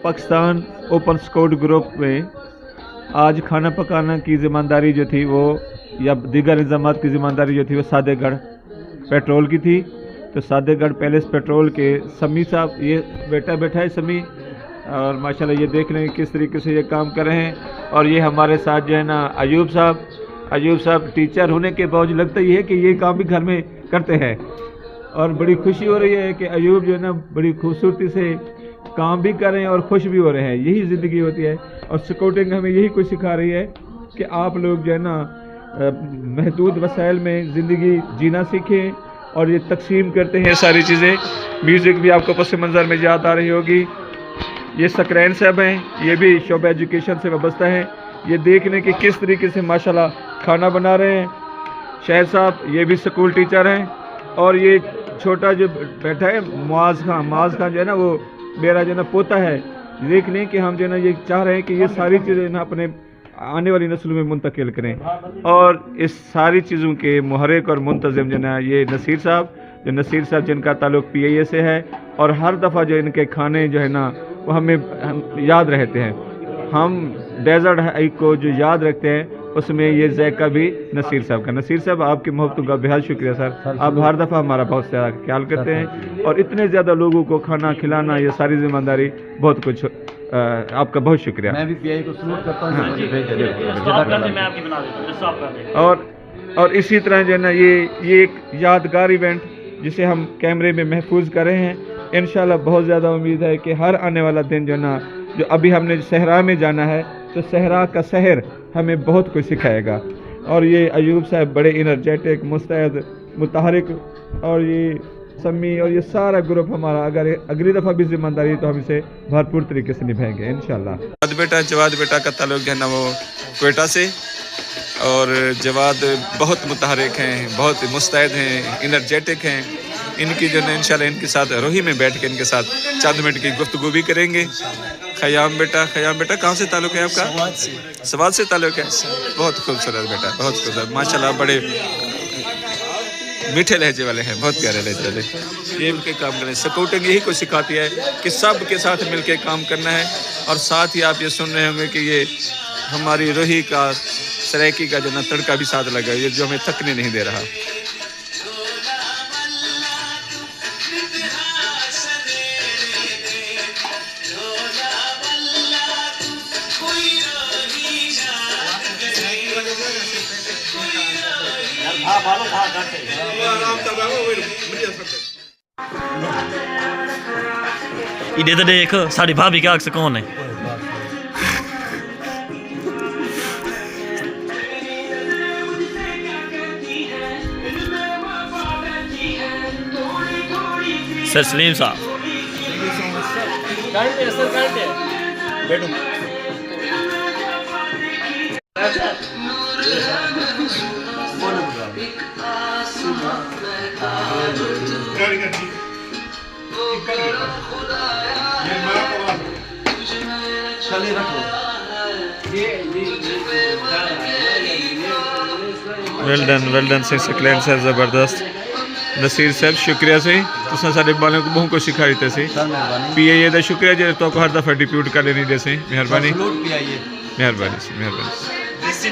Pakistan open scout group में आज खाना पकाना की ज़िम्मेदारी जो थी वो या दीगर इंतज़ामात की ज़िम्मेदारी जो थी वो सादेगढ़ पेट्रोल की थी। तो सादेगढ़ पैलेस पेट्रोल के समी साहब ये बैठा है समी, और माशाल्लाह ये देख रहे हैं किस तरीके से ये काम कर रहे हैं। और ये हमारे साथ जो है ना अयूब साहब टीचर होने के बावजूद लगता ही है कि ये काम भी घर में करते हैं, और बड़ी खुशी हो रही है कि अयूब जो है ना बड़ी खूबसूरती से काम भी कर रहे हैं और खुश भी हो रहे हैं। यही ज़िंदगी होती है, और स्काउटिंग हमें यही कुछ सिखा रही है कि आप लोग जो है ना महदूद वसाइल में ज़िंदगी जीना सीखें और ये तकसीम करते हैं सारी चीज़ें। म्यूज़िक भी आपको पस मंज़र में याद आ रही होगी। ये सकरैन साहब हैं, ये भी शोबा एजुकेशन से वाबस्ता हैं। ये देखने कि किस तरीके से माशाल्लाह खाना बना रहे हैं। शाहिद साहब ये भी स्कूल टीचर हैं, और ये छोटा जो बैठा है मुआज़ खान जो है ना वो मेरा जो है ना पोता है। देख लें कि हम जो है ना ये चाह रहे हैं कि ये सारी चीज़ें ना अपने आने वाली नस्ल में मुंतकिल करें, और इस सारी चीज़ों के मुहर्रिक और मुंतज़िम जो है ना ये नसीर साहब जिनका ताल्लुक़ PIA से है, और हर दफ़ा जो इनके खाने जो है ना वो हम याद रहते हैं। हम डेजर्ट हाई को जो याद रखते हैं उसमें ये ज़ायका भी नसीर साहब का। नसीर साहब आपकी मोहब्बत का बेहद शुक्रिया सर, आप हर दफ़ा हमारा बहुत ज़्यादा ख्याल करते हैं, और इतने ज़्यादा लोगों को खाना खिलाना ये सारी ज़िम्मेदारी बहुत कुछ आपका बहुत शुक्रिया। मैं भी PIA को सलूट करता हूँ। और इसी तरह जो है ना ये एक यादगार इवेंट जिसे हम कैमरे में महफूज कर रहे हैं। इंशाल्लाह बहुत ज़्यादा उम्मीद है कि हर आने वाला दिन जो है ना, जो अभी हमने सहरा में जाना है तो सहरा का शहर हमें बहुत कुछ सिखाएगा। और ये अयूब साहब बड़े इनर्जेटिक, मुस्तैद, मुतहरिक, और ये सम्मी और ये सारा ग्रुप हमारा अगर अगली दफ़ा भी जिम्मेदारी तो हम इसे भरपूर तरीके से निभाएंगे इंशाल्लाह। जवाद बेटा का ताल्लुक है ना वो क्वेटा से, और जवाद बहुत मुतहरिक हैं, बहुत मुस्तैद हैं, इनर्जेटिक हैं। इनकी जो है इंशाल्लाह इनके साथ रोही में बैठ के इनके साथ चंद मिनट की गुफ्तगू भी करेंगे। ख़याम बेटा कहाँ से ताल्लुक़ है आपका? सवाद से ताल्लुक़ है। बहुत खूबसूरत बेटा, बहुत खूबसूरत माशाल्लाह, बड़े मीठे लहजे वाले हैं, बहुत प्यारे लहजे वाले। ये मिलके काम करें। स्काउटिंग यही को सिखाती है कि सब के साथ मिलके काम करना है। और साथ ही आप ये सुन रहे होंगे कि ये हमारी रोही का सरायकी का जो ना तड़का भी साथ लगा है, ये जो हमें थकने नहीं दे रहा। इधर तो देख साड़ी भाभी के आग से कौन है? सर सलीम साहब वेल डन से सकलैन साहब ज़बरदस्त। नसीर साहब शुक्रिया से तुसा साडे बालों को बहुत कुछ सिखाई थे से। PIA का शुक्रिया जो तो हर दफ़ा डिप्यूट कर लेनी जैसे। मेहरबानी से